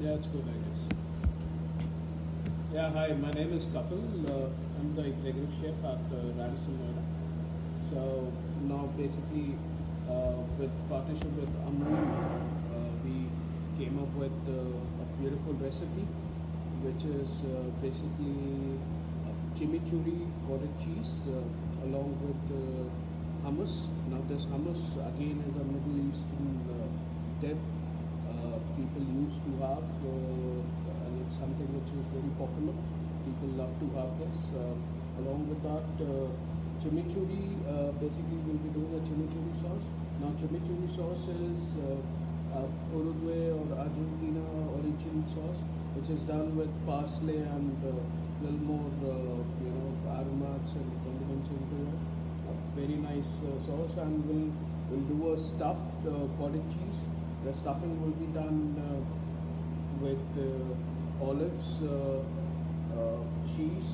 Yeah, it's good, I guess. Yeah, hi, my name is Kapil. I'm the executive chef at Radisson Noida. So now basically with partnership with Amul, we came up with a beautiful recipe which is basically chimichurri cottage cheese along with hummus. Now this hummus again is a Middle Eastern dip people used to have, and it's something which is very popular. People love to have this. Along with that, chimichurri, basically we'll be doing a chimichurri sauce. Now chimichurri sauce is Uruguay or Argentina origin sauce, which is done with parsley and little more, aromats and condiments into it. A very nice sauce, and we'll do a stuffed cottage cheese. The stuffing will be done with olives, cheese,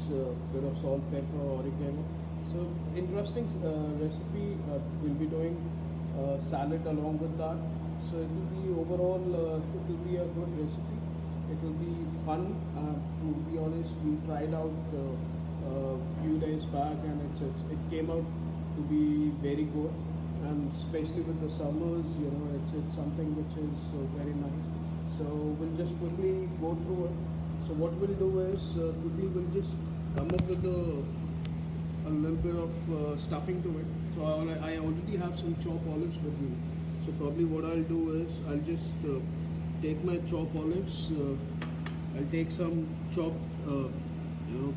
bit of salt, pepper, oregano. So interesting recipe. We'll be doing salad along with that. So it will be overall, it will be a good recipe. It will be fun. To be honest, we tried out a few days back, and it came out to be very good. And especially with the summers, it's something which is very nice. So we'll just quickly go through it. So what we'll do is quickly we'll just come up with a little bit of stuffing to it. So I already have some chopped olives with me. So probably what I'll do is I'll just take my chopped olives. I'll take some chopped,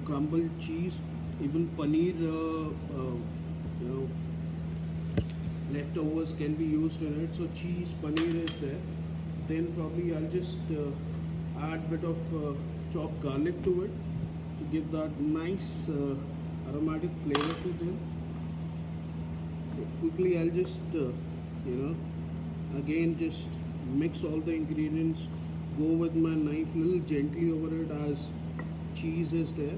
crumbled cheese, even paneer. Leftovers can be used in it. So cheese, paneer is there. Then probably I'll just add bit of chopped garlic to it to give that nice aromatic flavor to them. So quickly I'll just again just mix all the ingredients, go with my knife little gently over it as cheese is there.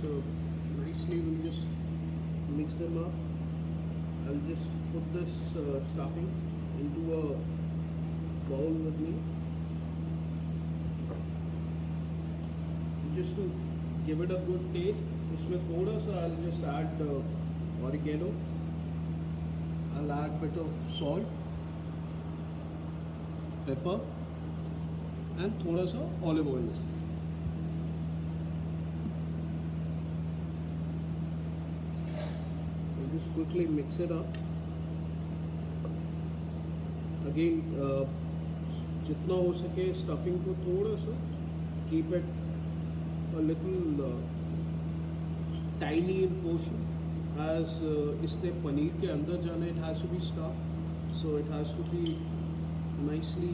So nicely we'll just mix them up. I'll just put this stuffing into a bowl with me, just to give it a good taste. इसमें थोड़ा सा I'll just add oregano. I'll add bit of salt, pepper, and थोड़ा सा olive oil इसमें. Just quickly mix it up. Again, जितना हो सके stuffing को थोड़ा सा keep it a little tiny in portion, as इसने पनीर के अंदर जाना, it has to be stuffed, so it has to be nicely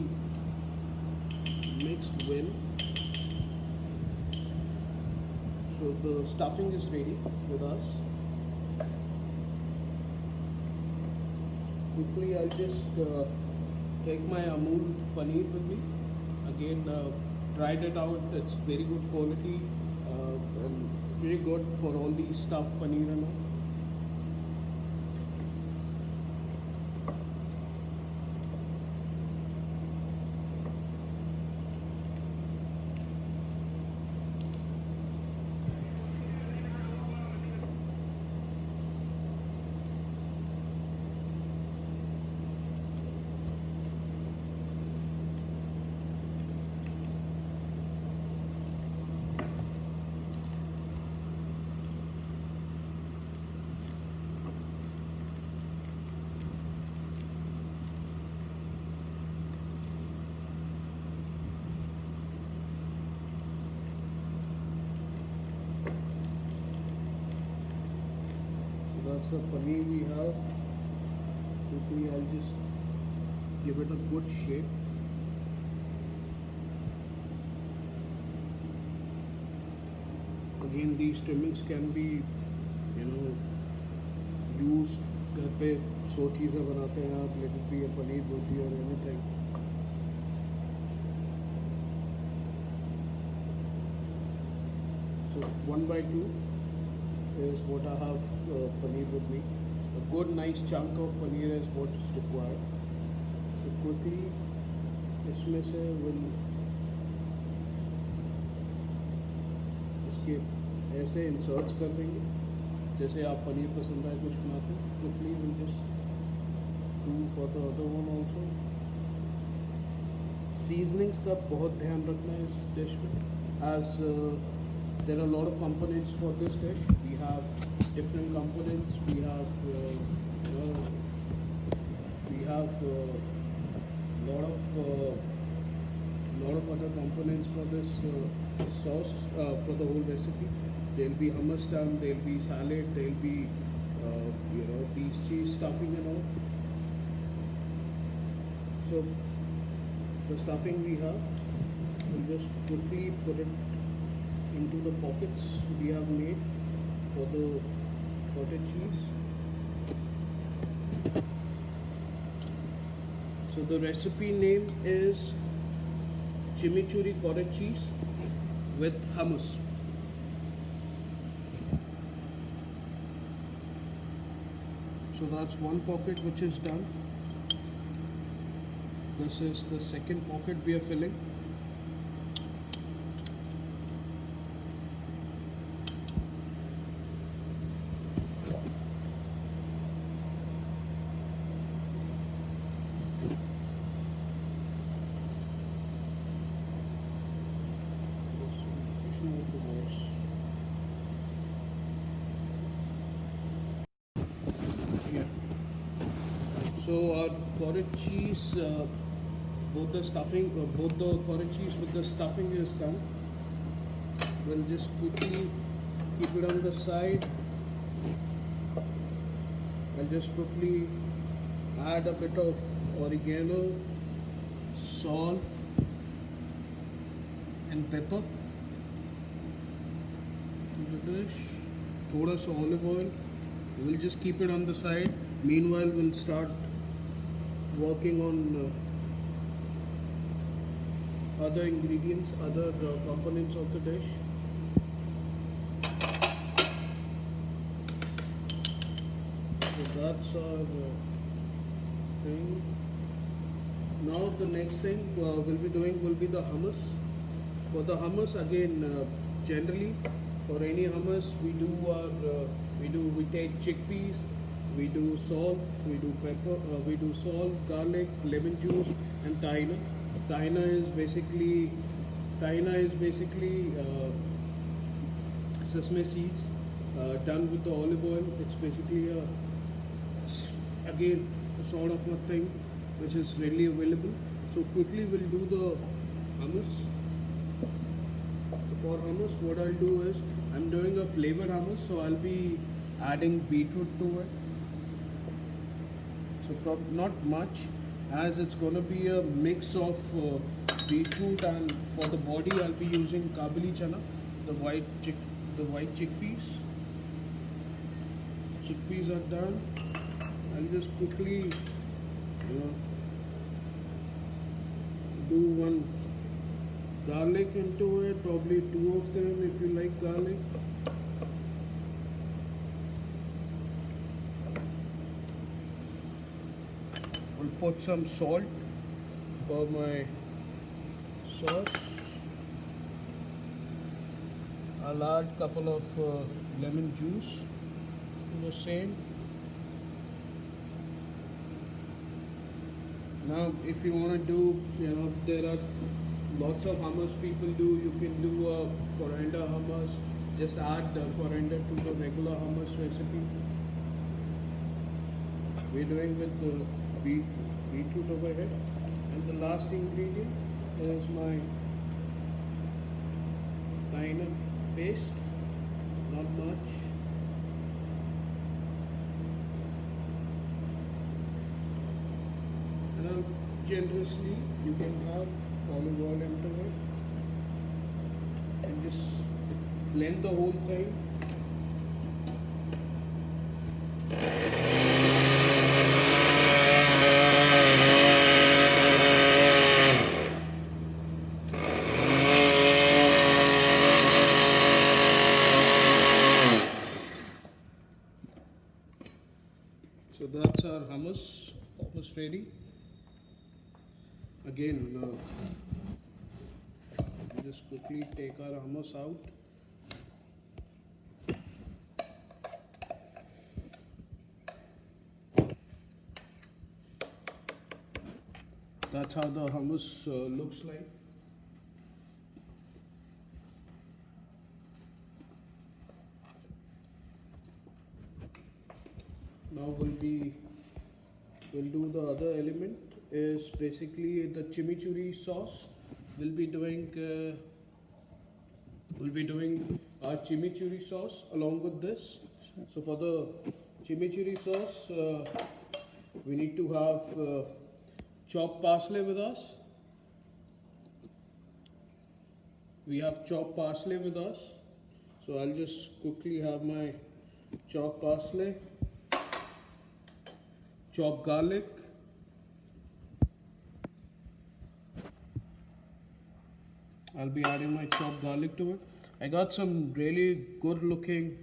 mixed well. So the stuffing is ready with us. Quickly I'll just take my Amul paneer with me. Again, tried it out. It's very good quality and very good for all these stuffed paneer and all. That's the paneer we have. Quickly I'll just give it a good shape. Again, these trimmings can be used. घर पे 100 चीज़ें बनाते हैं आप, let it be a paneer bhurji or anything. So 1/2 is what I have paneer with me. A good nice chunk of paneer is what's required. So quickly इसमें से will इसके ऐसे इंसर्ट्स कर देंगे जैसे आप पनीर पसंद आए कुछ बनाते हैं. Quickly we'll just do for the other one also. Seasonings का बहुत ध्यान रखना है इस डिश में, as there are a lot of components for this dish. We have different components. We have lot of other components for this sauce for the whole recipe. There'll be hummus done. There'll be salad. There'll be these cheese stuffing and all. So the stuffing we have, we'll just quickly put it into the pockets we have made for the cottage cheese. So the recipe name is chimichurri cottage cheese with hummus. So that's one pocket which is done. This is the second pocket we are filling. So our cottage cheese, both the cottage cheese with the stuffing is done. We'll just quickly keep it on the side. I'll just quickly add a bit of oregano, salt and pepper to the dish. Thoda sa olive oil. We'll just keep it on the side. Meanwhile, we'll start working on other ingredients, other components of the dish. So that's our thing. Now the next thing we'll be doing will be the hummus. For the hummus, again, generally for any hummus we take chickpeas. We do salt, we do pepper, we do salt, garlic, lemon juice, and tahina. Tahina is basically sesame seeds done with the olive oil. It's basically again a sort of a thing which is readily available. So quickly we'll do the hummus. So for hummus, what I'll do is I'm doing a flavored hummus, so I'll be adding beetroot to it. So not much, as it's going to be a mix of beetroot, and for the body I'll be using kabuli chana, the white chickpeas. Chickpeas are done. I'll just quickly do one garlic into it, probably two of them if you like garlic. I'll put some salt for my sauce. I'll add a couple of lemon juice to the same. Now if you want to do, there are lots of hummus people do. You can do a coriander hummus. Just add coriander to the regular hummus recipe. We're doing with the beetroot over here. And the last ingredient is my tahina paste. Not much. And generously you can have olive oil into it and just blend the whole thing. So that's our hummus, almost ready. Again, we just quickly take our hummus out. That's how the hummus looks like. Now we'll do the other element is basically the chimichurri sauce. We'll be doing our chimichurri sauce along with this. So for the chimichurri sauce, we need to have chopped parsley with us. We have chopped parsley with us. So I'll just quickly have my chopped parsley, chopped garlic, I'll be adding my chopped garlic to it. I got some really good looking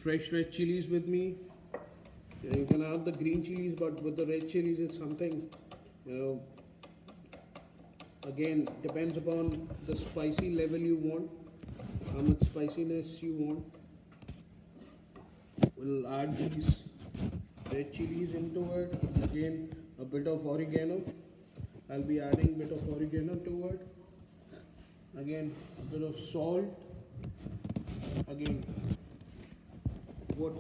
fresh red chilies with me. You can have the green chilies, but with the red chilies it's something, again depends upon the spicy level you want, how much spiciness you want. We'll add these red chilies into it. Again, a bit of oregano. I'll be adding a bit of oregano to it. Again, a bit of salt. Again, what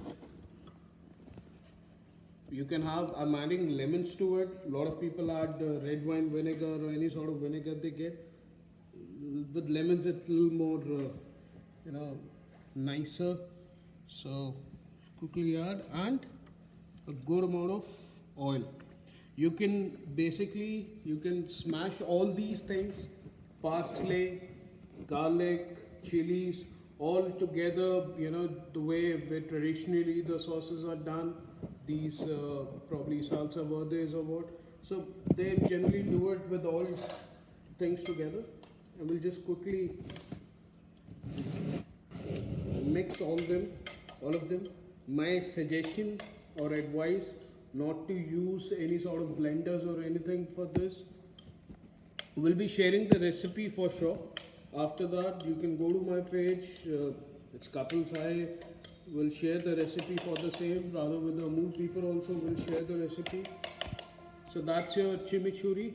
you can have, I'm adding lemons to it. A lot of people add red wine vinegar or any sort of vinegar they get. With lemons, it's a little more, nicer. So quickly add, and a good amount of oil. You can smash all these things, parsley, garlic, chilies, all together, the way traditionally the sauces are done, these probably salsa verdes or what. So they generally do it with all things together, and we'll just quickly mix all of them. My suggestion or advice, not to use any sort of blenders or anything for this. We'll be sharing the recipe for sure. After that, you can go to my page, it's Kapil Sai. We'll share the recipe for the same, rather with the Amul people also will share the recipe. So that's your chimichurri.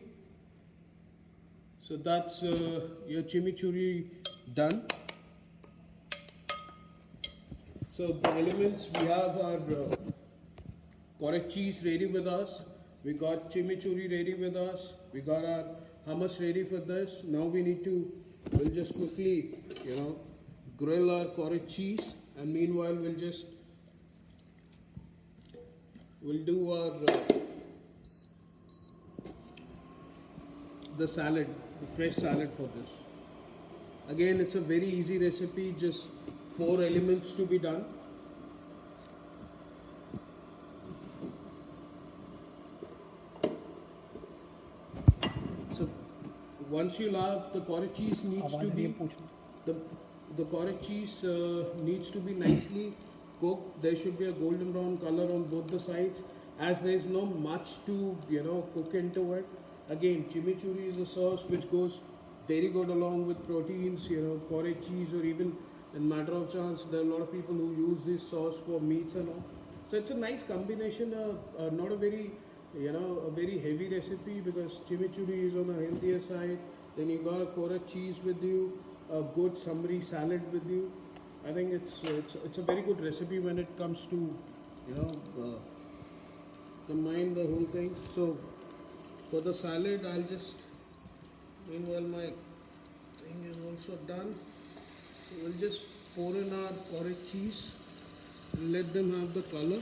So that's your chimichurri done. So the elements we have are Correct cheese ready with us. We got chimichurri ready with us. We got our hummus ready for this. Now we'll just quickly, grill our correct cheese, and meanwhile we'll do our the salad, the fresh salad for this. Again, it's a very easy recipe, just 4 elements to be done. So once you have the correct cheese needs to be the correct cheese needs to be nicely cooked. There should be a golden brown color on both the sides, as there is no much to cook into it. Again, chimichurri is a sauce which goes very good along with proteins, correct cheese, or even in matter of chance there are a lot of people who use this sauce for meats and all. So it's a nice combination, not a very a very heavy recipe, because chimichurri is on a healthier side. Then you got a correct cheese with you, a good summery salad with you. I think it's a very good recipe when it comes to combine the whole thing. So for the salad, I'll just, meanwhile my thing is also done. So we'll just pour in our correct cheese and let them have the color.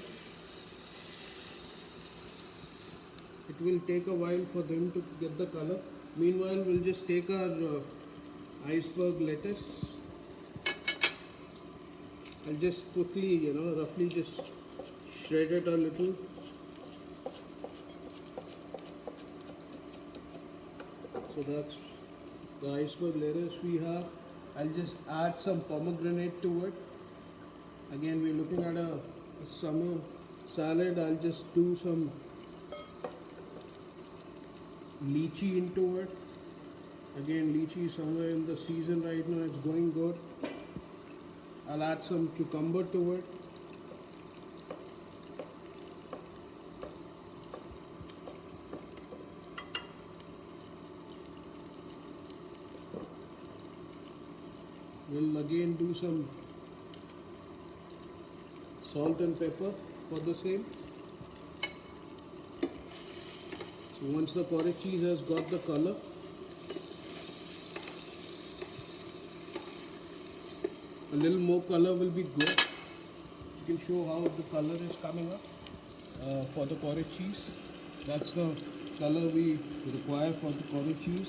It will take a while for them to get the color. Meanwhile, we'll just take our iceberg lettuce. I'll just quickly, roughly just shred it a little. So that's the iceberg lettuce we have. I'll just add some pomegranate to it. Again, we're looking at a summer salad, I'll just do some lychee into it. Again, lychee is somewhere in the season right now, it's going good. I'll add some cucumber to it. We'll again do some salt and pepper for the same. So once the cottage cheese has got the color, a little more color will be good. You can show how the color is coming up for the cottage cheese. That's the color we require for the cottage cheese.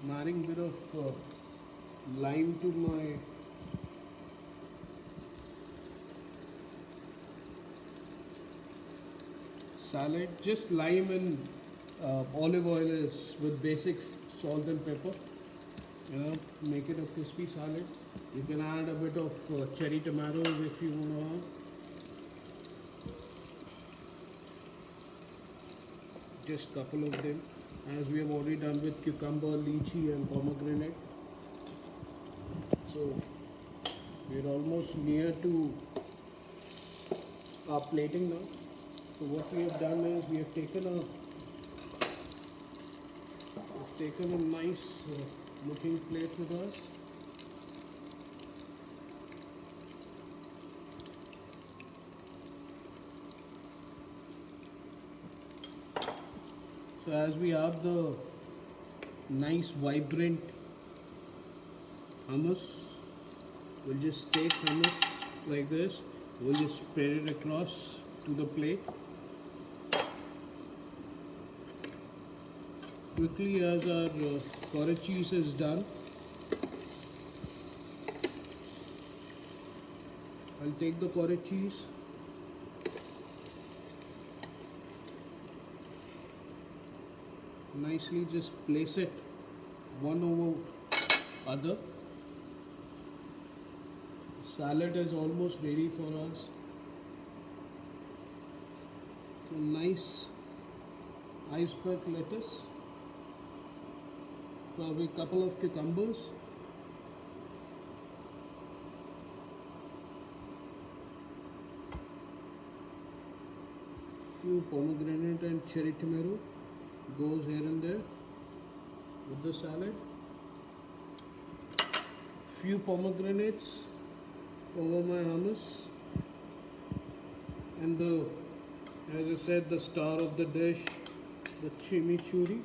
I'm adding a bit of lime to my salad. Just lime and olive oil is with basic salt and pepper. Make it a crispy salad. You can add a bit of cherry tomatoes if you want. Just couple of them, as we have already done with cucumber, lychee and pomegranate. So we're almost near to our plating now. So what we have done is we have taken a nice looking plate with us. So as we have the nice vibrant hummus, we'll just take hummus like this. We'll just spread it across to the plate. Quickly, as our cottage cheese is done, I'll take the cottage cheese, nicely just place it one over other. Salad is almost ready for us. So nice iceberg lettuce, probably a couple of cucumbers, few pomegranate and cherry tomato goes here and there with the salad, few pomegranates over my hummus, and as I said, the star of the dish, the chimichurri.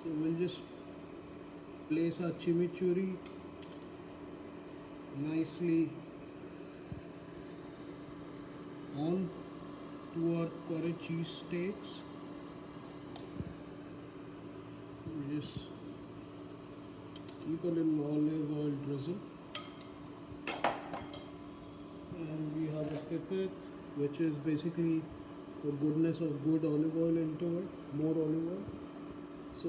So we'll just place our chimichurri nicely on to our cottage cheese steaks. We just keep a little olive oil drizzle, and we have a pipette, which is basically for goodness of good olive oil into it, more olive oil. So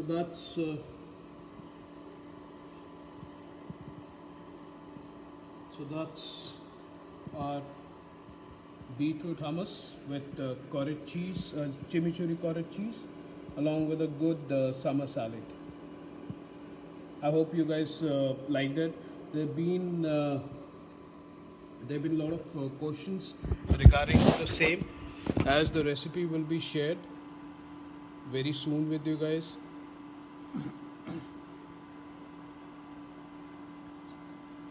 that's our beetroot hummus with cottage cheese, chimichurri cottage cheese, along with a good summer salad. I hope you guys liked it. There've been a lot of questions regarding the same, as the recipe will be shared very soon with you guys.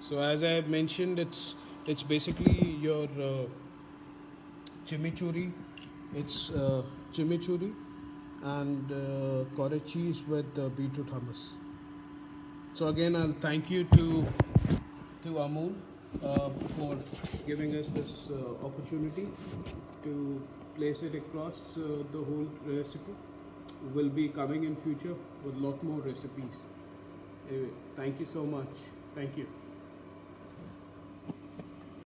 So as I have mentioned, it's basically your chimichurri. It's chimichurri and cottage cheese with beetroot hummus. So again, I'll thank you to Amul for giving us this opportunity to place it across the whole recipe. Will be coming in future with a lot more recipes. Anyway, thank you so much. Thank you.